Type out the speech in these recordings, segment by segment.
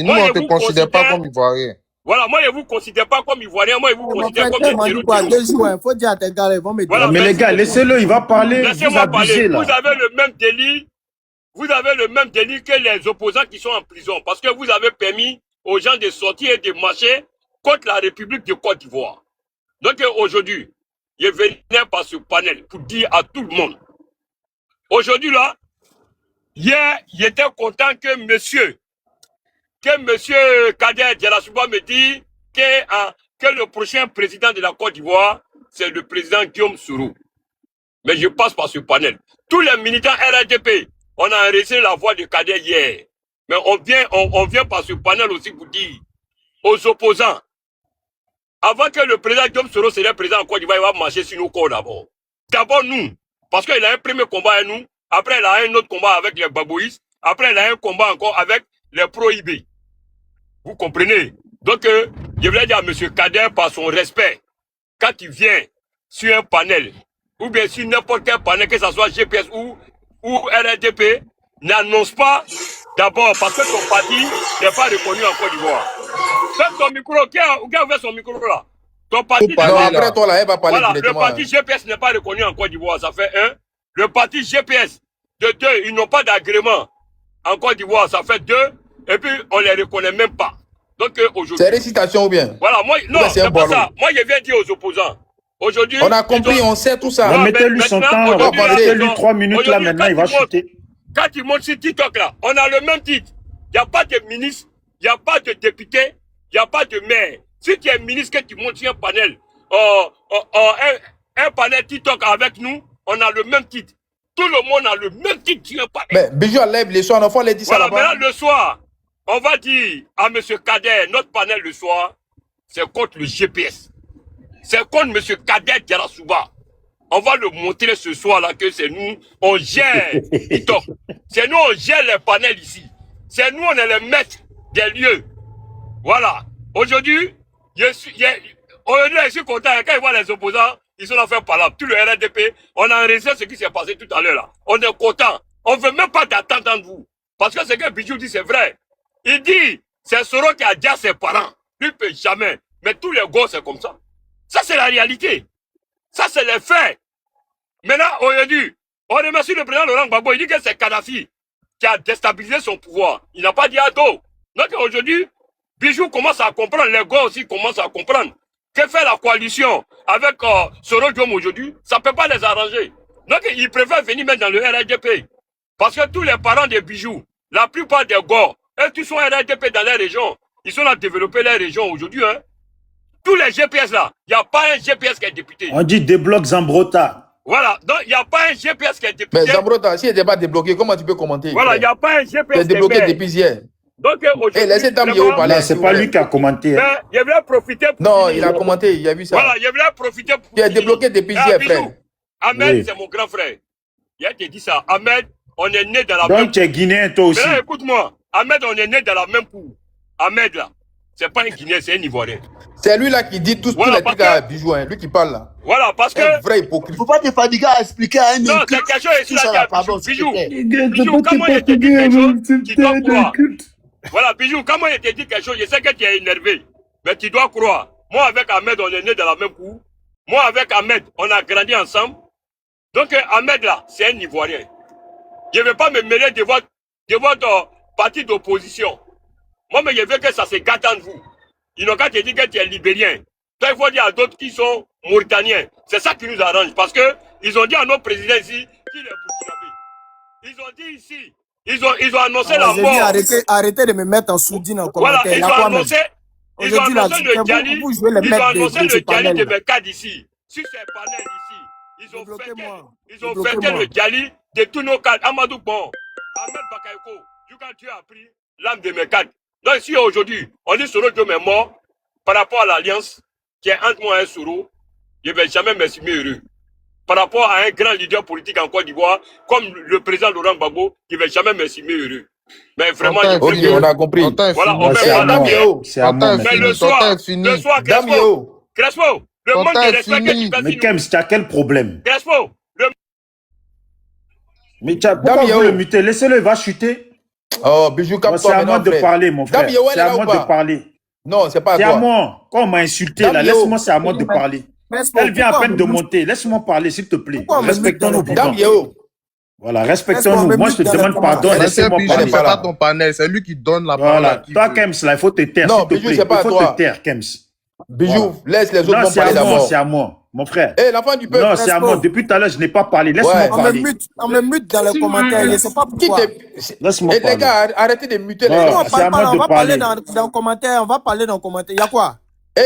Nous, Moi, on je ne te vous considère pas considère... comme Ivoirien. Voilà, moi, je ne vous considère pas comme Ivoirien, moi, je vous considère comme des terroristes. 2 jours, il faut dire à tes gars, ils vont me Voilà, Mais les merci gars, beaucoup. laissez-le, il va parler. Vous Laissez-moi abusez parler. Vous là. avez le même délit. Vous avez le même délit que les opposants qui sont en prison. Parce que vous avez permis aux gens de sortir et de marcher contre la République de Côte d'Ivoire. Donc aujourd'hui, je venais par ce panel pour dire à tout le monde. Aujourd'hui là, hier, j'étais content que monsieur Kader Djalasouba me dit que le prochain président de la Côte d'Ivoire, c'est le président Guillaume Soro. Mais je passe par ce panel. Tous les militants RDP, on a enregistré la voix de Kader hier. Mais on vient par ce panel aussi pour dire aux opposants, avant que le président Guillaume Soro soit président en Côte d'Ivoire, il va marcher sur nos corps d'abord. D'abord nous, parce qu'il a un premier combat avec nous, après il a un autre combat avec les babouistes, après il a un combat encore avec les prohibés. Vous comprenez? Donc, je voulais dire à M. Kader, par son respect, quand il vient sur un panel, ou bien sur n'importe quel panel, que ce soit GPS ou RDP, n'annonce pas d'abord parce que ton parti n'est pas reconnu en Côte d'Ivoire. Fais ton micro, qui a ouvert son micro là? Ton parti après toi là, elle va parler voilà, directement. le parti GPS n'est pas reconnu en Côte d'Ivoire, ça fait 1. Le parti GPS, de 2, ils n'ont pas d'agrément en Côte d'Ivoire, ça fait 2. Et puis, on ne les reconnaît même pas. Donc aujourd'hui... C'est récitation ou bien? Voilà, moi, non, c'est pas ça. Moi, je viens dire aux opposants. Aujourd'hui... On a compris, on sait tout ça. Mettez-lui son temps, mettez-lui 3 minutes là, maintenant, il va chuter. Quand il monte sur TikTok là, on a le même titre. Il n'y a pas de ministre, il n'y a pas de député, il n'y a pas de maire. Si tu es ministre, que tu montes sur un panel, un panel TikTok avec nous, on a le même titre. Tout le monde a le même titre sur un panel. Mais Bijou lève le soir, on faut les dire ça là-bas. Voilà, maintenant le soir, on va dire à M. Kader, notre panel le soir, c'est contre le GPS. C'est contre M. Kader Djalasouba. On va le montrer ce soir là que c'est nous, on gère TikTok. C'est nous, on gère les panels ici. C'est nous, on est les maîtres des lieux. Voilà. Aujourd'hui, je suis content. Quand ils voient les opposants, ils sont là faire parler. Tout le RDP, on a enregistré ce qui s'est passé tout à l'heure là. On est content. On ne veut même pas d'attente entre vous. Parce que ce que Bijou dit, c'est vrai. Il dit, c'est Soro qui a dit à ses parents. Lui ne peut jamais. Mais tous les gosses, c'est comme ça. Ça, c'est la réalité. Ça, c'est les faits. Maintenant, aujourd'hui, on remercie le président Laurent Gbagbo. Il dit que c'est Kadhafi qui a déstabilisé son pouvoir. Il n'a pas dit à dos. Donc aujourd'hui, Bijou commence à comprendre, les gars aussi commencent à comprendre que fait la coalition avec Soro Diom aujourd'hui, ça ne peut pas les arranger. Donc ils préfèrent venir mettre dans le RDP. Parce que tous les parents de Bijou, la plupart des gars, eux tous sont RDP dans les régions. Ils sont là à développer les régions aujourd'hui. Hein. Tous les GPS là, il n'y a pas un GPS qui est député. On dit débloque Zambrota. Voilà, donc il n'y a pas un GPS qui est député. Mais Zambrota, si il n'était pas débloqué, comment tu peux commenter? Voilà, il n'y a pas un GPS qui est débloqué depuis hier. Donc aujourd'hui, laissez Damio parler. C'est pas lui qui a commenté. Mais je voulais profiter pour... Non, il a commenté, il a vu ça. Voilà, je voulais profiter pour... Tu es débloqué depuis hier, frère. Ahmed, oui. C'est mon grand frère. Il a dit ça. Ahmed, on est né dans la même... Donc tu es Guinéen toi aussi. Mais écoute-moi, Ahmed, on est né dans la même cour. Ahmed là, c'est pas un Guinéen, c'est un Ivoirien. C'est lui là qui dit tous les trucs à Bijou, hein, lui qui parle là. Voilà, parce que... Un vrai hypocrite. Faut pas te fatiguer à expliquer à un non, c'est quelque chose ici là, Bijou. Bijou, comment il te dit quelque chose, tu dois croire. Voilà, Bijou, comment il te dit quelque chose, je sais que tu es énervé, mais tu dois croire. Moi, avec Ahmed, on est né dans la même cour. Moi, avec Ahmed, on a grandi ensemble. Donc, Ahmed, là, c'est un Ivoirien. Je ne vais pas me mêler de votre parti d'opposition. Moi, mais je veux que ça se gâte entre vous. Ils n'ont qu'à te dire que tu es libérien. Toi, il faut dire à d'autres qui sont mauritaniens. C'est ça qui nous arrange. Parce que ils ont dit à nos présidents ici qu'il est burkinabé. Ils ont dit ici. Ils ont annoncé la mort. Arrêtez de me mettre en sourdine en commentaire. Voilà, ils ont annoncé le Djali. Ils ont annoncé le Djali de Mekad ici. Sur ces panels ici. Ils ont fêté le Djali de tous nos cadres. Amadou Bon, Ahmed Bakayoko, quand tu as pris l'âme de Mekad. Donc ici aujourd'hui, on dit Soro Diom est mort par rapport à l'alliance qui est entre moi et Soro. Je ne vais jamais m'estimer heureux. Par rapport à un grand leader politique en Côte d'Ivoire, comme le président Laurent Gbagbo, qui ne va jamais m'estimer heureux. Mais vraiment, ok, on a compris. Voilà, on met pas la mais le soir, Crespo, le manque de respect que tu fais. Mais Kems, tu as quel problème? Crespo, mais pourquoi vous le mutez? Laissez-le, il va chuter. Oh, Bijou, C'est calme-toi à moi maintenant, de frère. parler, mon frère. Dame Yo, elle C'est est à là ou moi de pas? parler. Non, c'est pas à C'est à toi. moi. Quand on m'a insulté, Dame là, Yo. laisse-moi, c'est à moi de parler. Crespo, Elle vient à pourquoi peine on de me mute- monter. Laisse-moi parler, s'il te plaît. pourquoi on me mute dans Respectons-nous, les Dame vivants. Yo. Voilà, Crespo, on respectons-nous. me Moi, je mute te dans les demande pardon. commentaires. Laissez Laissez-moi Bijou, Bijou, elle est parler. c'est pas pas là. ton panel, c'est lui qui donne la parole à Voilà. qui Toi, veut. Kems, là, il faut te taire, Non, s'il te Bijou, plaît. c'est pas Il à faut toi. te taire, Kems. Bijou, Voilà. laisse les autres Non, vont c'est à parler moi, d'abord. c'est à moi, mon frère. Eh, l'enfant du peuple. Non, c'est à moi. Depuis tout à l'heure, je n'ai pas parlé. Laisse-moi Ouais. parler. On me mute dans les commentaires. Je ne sais pas Qui pourquoi. Laisse-moi Eh, les parler. gars, arrêtez de muter les Non, gens. on C'est à parle pas, moi on de va parler parler. dans les commentaires. On va parler dans les commentaires. Il y a quoi? Eh,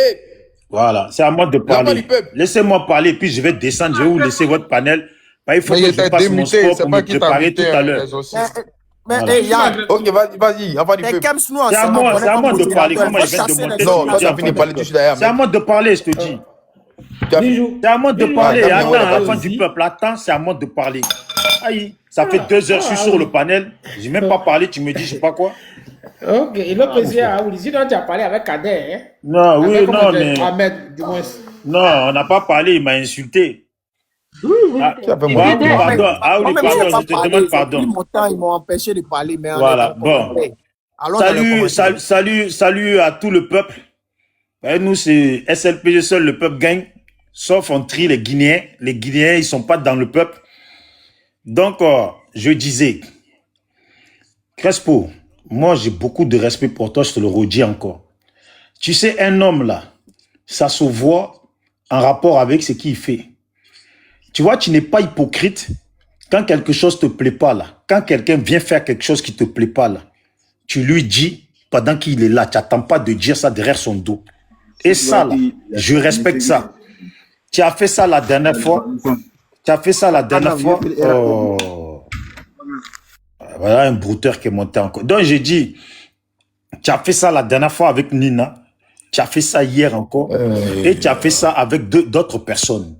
Voilà, c'est à moi de l'enfant du parler. peuple. Laissez-moi parler, puis je vais descendre, je vais vous laisser votre panel. Bah, il faut Mais que il je t'a passe mon démuté, sport c'est pour pas me qui t'a préparer tout muté, à hein, l'heure. les aussi. Mais, Voilà. Yann, Ok, vas-y, enfant du tes peuple. Kems, nous, C'est à ensemble, moi, on c'est à connaît moi pas de mon parler. directeur. Comment Va je viens de chasser les monter? gens. Non, toi, tu as fini de parler tout derrière. C'est à moi de parler, je te dis. Tu as- C'est à moi de parler. Dame Yo, elle est Attends, pas enfant du peuple, attends, c'est à moi de parler. Aïe, ça fait 2 heures, je suis sur le panel. Je n'ai même pas parlé, tu me dis, je sais pas quoi. Ok, et le président a dit, sinon tu as parlé avec Kader, hein? Non, oui, Avec, non, comment dire, mais. Ahmed, du moins. Non, on n'a pas parlé, il m'a insulté. Ah, Tu as fait bah, mon pardon, ah oui, Moi-même, je pardon, n'ai pas je te parlé. demande Ils ont pris pardon. mon temps, ils m'ont empêché de parler. Mais on Voilà, est dans les commentaires. Allons dans les commentaires. Salut à tout le peuple. Nous, c'est SLPG seul, le peuple gagne. Sauf on trie les Guinéens. Les Guinéens, ils sont pas dans le peuple. Donc, je disais, Crespo, moi, j'ai beaucoup de respect pour toi, je te le redis encore. Tu sais, un homme là, ça se voit en rapport avec ce qu'il fait. Tu vois, tu n'es pas hypocrite quand quelque chose te plaît pas là. Quand quelqu'un vient faire quelque chose qui te plaît pas là, tu lui dis pendant qu'il est là, tu n'attends pas de dire ça derrière son dos. Et ça là, je respecte ça. Tu as fait ça la dernière fois. Tu as fait ça la dernière fois. Oh. Voilà un brouteur qui est monté encore. Donc j'ai dit, tu as fait ça la dernière fois avec Nina. Tu as fait ça hier encore. Et tu as fait ça avec d'autres personnes.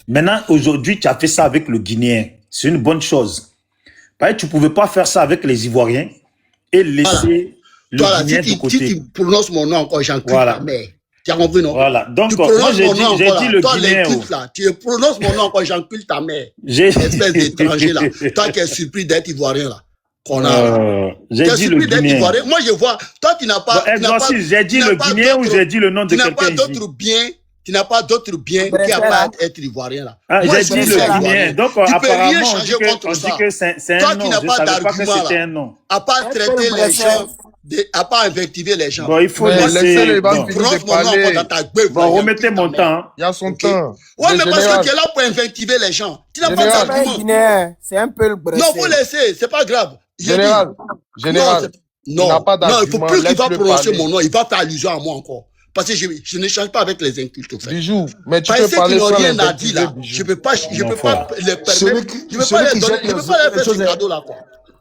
Maintenant, aujourd'hui, tu as fait ça avec le Guinéen. C'est une bonne chose. Parce que tu ne pouvais pas faire ça avec les Ivoiriens et laisser le Guinéen de côté. Si tu prononces mon nom encore, j'encule Voilà. ta mère. Tu as compris, non? Voilà. Donc, Tu moi, prononces j'ai mon nom dit encore, là. le Toi, Guinéen. les clips, là, tu prononces mon nom encore, j'encule ta mère. Espèce d'étranger, là. Toi qui es surpris d'être Ivoirien, là. J'ai Tu es dit le surpris d'être Guinéen. Ivoirien. Moi, je vois, toi, tu n'as pas. J'ai dit le Guinéen ou j'ai dit le nom de quelqu'un ici? Tu n'as pas quelqu'un d'autre bien. Tu n'as pas d'autre bien qui a pas être Ivoirien, là. Ah, Moi, j'ai je dit suis le Ivoirien. Guinéen. Donc, Tu peux rien apparemment, changer contre on dit ça. que c'est Toi un qui nom. n'as Je pas savais pas que d'argument, c'était là. un nom. À part traiter les gens, à part invectiver les gens. Bon, il faut Mais laisser. laissez les Bon, gens finir de Prononce mon nom encore parler. dans ta gueule. Bon, remettez mon temps. Hein. Il y a son Ok. temps. Ouais, Le mais parce que général. tu es là pour invectiver les gens. Tu n'as pas Général. C'est pas un d'argument. Guinéen, c'est un peu le Non, Brésil. faut laisser, c'est pas grave. J'ai Général. dit- Général. Non, il n'a pas non, il faut d'argument, plus qu'il va laisse-le prononcer parler. mon nom. Il va faire allusion à moi encore. Parce que je n'échange pas avec les incultes, frère. Bijou, mais tu Parce peux que ceux qui parler n'ont sans rien les à dire là, Bijou. je peux pas les frère. permettre, je peux pas les donner, je peux pas les faire ce cadeau là, quoi.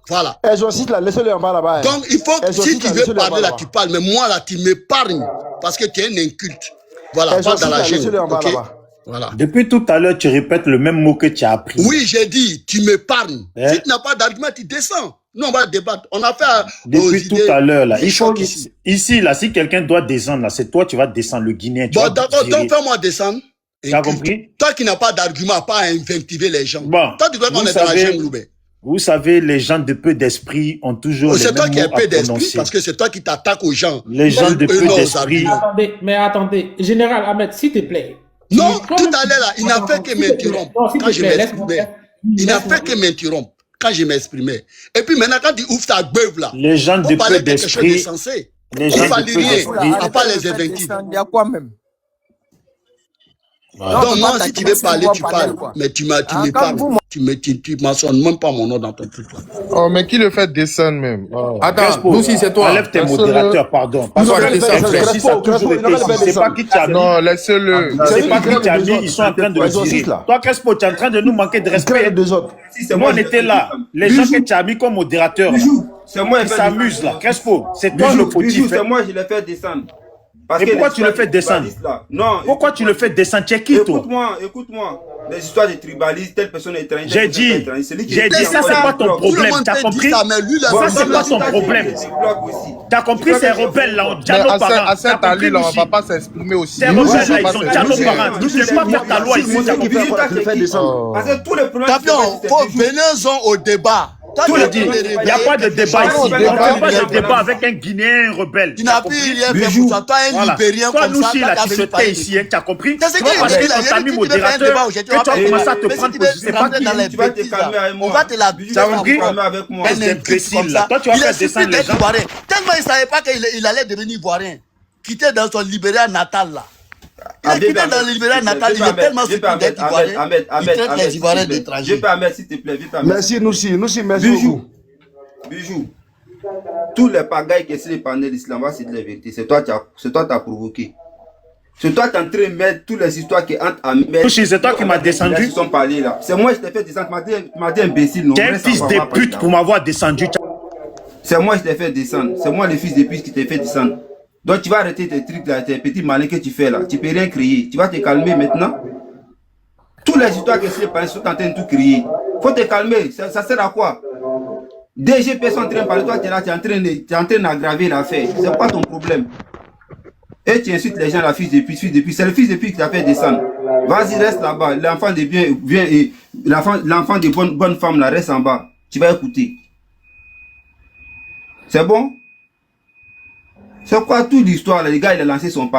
Voilà. Exorciste là, laissez-le en bas là-bas. Donc, il faut, si Exorciste, tu là, veux laissez-le en parler bas, là, là-bas. tu parles. Mais moi là, tu m'épargnes. Parce que tu es un inculte. Voilà, pas Exorciste, dans la là, gêne. laissez-le en bas Ok? là-bas. Voilà. Depuis tout à l'heure, tu répètes le même mot que tu as appris. Oui, j'ai dit, tu m'épargnes. Hein? Si tu n'as pas d'argument, tu descends. Nous, on va débattre. On a fait Depuis tout à l'heure, là. Il faut ici. ici, là, si quelqu'un doit descendre, là, c'est toi, tu vas descendre le Guinéen. Tu Bon, vas d'accord, virer. donc fais-moi descendre. Tu as compris? Toi qui n'as pas d'argument à pas invectiver les gens. Bon, Toi, tu dois qu'on vous est dans la savez- gêne, Loubet. Vous savez, les gens de peu d'esprit ont toujours les C'est toi mêmes qui as mots à peu d'esprit prononcer. parce que c'est toi qui t'attaques aux gens. Les gens de Eux peu n'ont aux d'esprit. arguments. Attendez, Général Ahmed, s'il te plaît. Non, Tu- tout à l'heure, là, il n'a fait que m'interrompre Non, s'il te quand je plaît, laisse-moi m'exprimais. faire. Il n'a Laisse-moi fait que m'interrompre quand je m'exprimais. Et puis maintenant, quand il ouvre ta beuve là, Les gens pour de parler peu quelque chose de d'esprit. sensé. Les On gens ne parle de peu rien, d'esprit. à part les invectives. Il y a quoi même? Voilà. Donc, moi, pas si tu t'attaquer, veux parler, c'est tu moi parles. parler, quoi. Mais tu Ah, m'épargnes. quand vous- Tu mentionnes même pas mon nom dans ton truc là. Oh, mais qui le fait descendre même? Oh. Attends, Crespo, nous si c'est toi. enlève tes Laisse-le. modérateurs, pardon. Parce Nous, que on les va gens, laisser si ça a toujours été ici, c'est pas qui t'a mis. Non, laissez-le. C'est pas qui t'a mis, ils sont en train de le Exorciste, virer. là. Toi, Crespo, tu es en train de nous manquer de respect. Les deux autres. Nous, on était là. Les gens que tu as mis comme modérateurs, là, C'est moi ils qui s'amusent là. Crespo, c'est toi le Bijou, fautif. c'est moi, je l'ai fait descendre. Parce Et que pourquoi les tu le histoires fais de descendre? tribalistes, là, non. Pourquoi tu le fais descendre? Tu es qui, toi? Écoute-moi. Les histoires de tribalistes, telle personne est étrangère. J'ai dit, ça, c'est pas ton Tout le problème. monde T'as te dit compris? ça, mais lui, là, Ça, il c'est veut pas me ton dire- problème. T'as compris, ces rebelles là, on Mais dialogue à parents. cette allée, là, on va pas s'exprimer aussi. Ces On va rebelles là, pas ils sont s'exprimer. dialogue parents. Tu sais pas faire ta loi ici. Parce que tous les problèmes. Champion, venez-en au débat. Tout le dit. Il n'y a pas de débat ici. On ne fait pas de débat avec un Guinéen rebelle. Tu n'as plus rien fait pour toi. Toi, un Libérien comme ça. Toi, nous, si là, tu te tais ici, tu as compris? Parce que ton ami modérateur, que tu as commencé à te prendre pour je sais pas qui. Tu vas te calmer avec moi. On va te la Tu vas te calmer avec moi. Un imbécile là. Toi, tu vas faire descendre les gens. Tellement il ne savait pas qu'il allait devenir ivoirien. Quitter dans son Libéria natal là. Il a quitté dans le Libéria natal, il est tellement surpris d'être ivoirien. Il traite les Ivoiriens d'étrangers. Je peux mettre s'il te plaît. Merci, nous aussi, merci beaucoup. Bijou. Tous les pagailles qui essaient de parler l'islam, c'est de la vérité. C'est toi qui as provoqué. C'est toi qui es en train de mettre toutes les histoires qui entrent à mettre. C'est toi qui m'as descendu. C'est moi qui t'ai fait descendre. Tu m'as dit imbécile. Non. Tu es un fils de pute pour m'avoir descendu. C'est moi qui t'ai fait descendre. C'est moi le fils de pute qui t'ai fait descendre. Donc tu vas arrêter tes trucs là, tes petits malins que tu fais là. Tu peux rien créer. Tu vas te calmer maintenant. Toutes les histoires que ces parents sont en train de tout créer. Faut te calmer. Ça sert à quoi? DGP sont en train de parler. Toi tu es là, tu es en train d'aggraver l'affaire. C'est quoi ton problème? Et tu insultes les gens, la fils de pute, c'est le fils de pute qui t'a fait descendre. Vas-y, reste là-bas. L'enfant de bien, l'enfant de bonne femme là, reste en bas. Tu vas écouter. C'est bon? C'est quoi toute l'histoire là? Les gars, il a lancé son pan.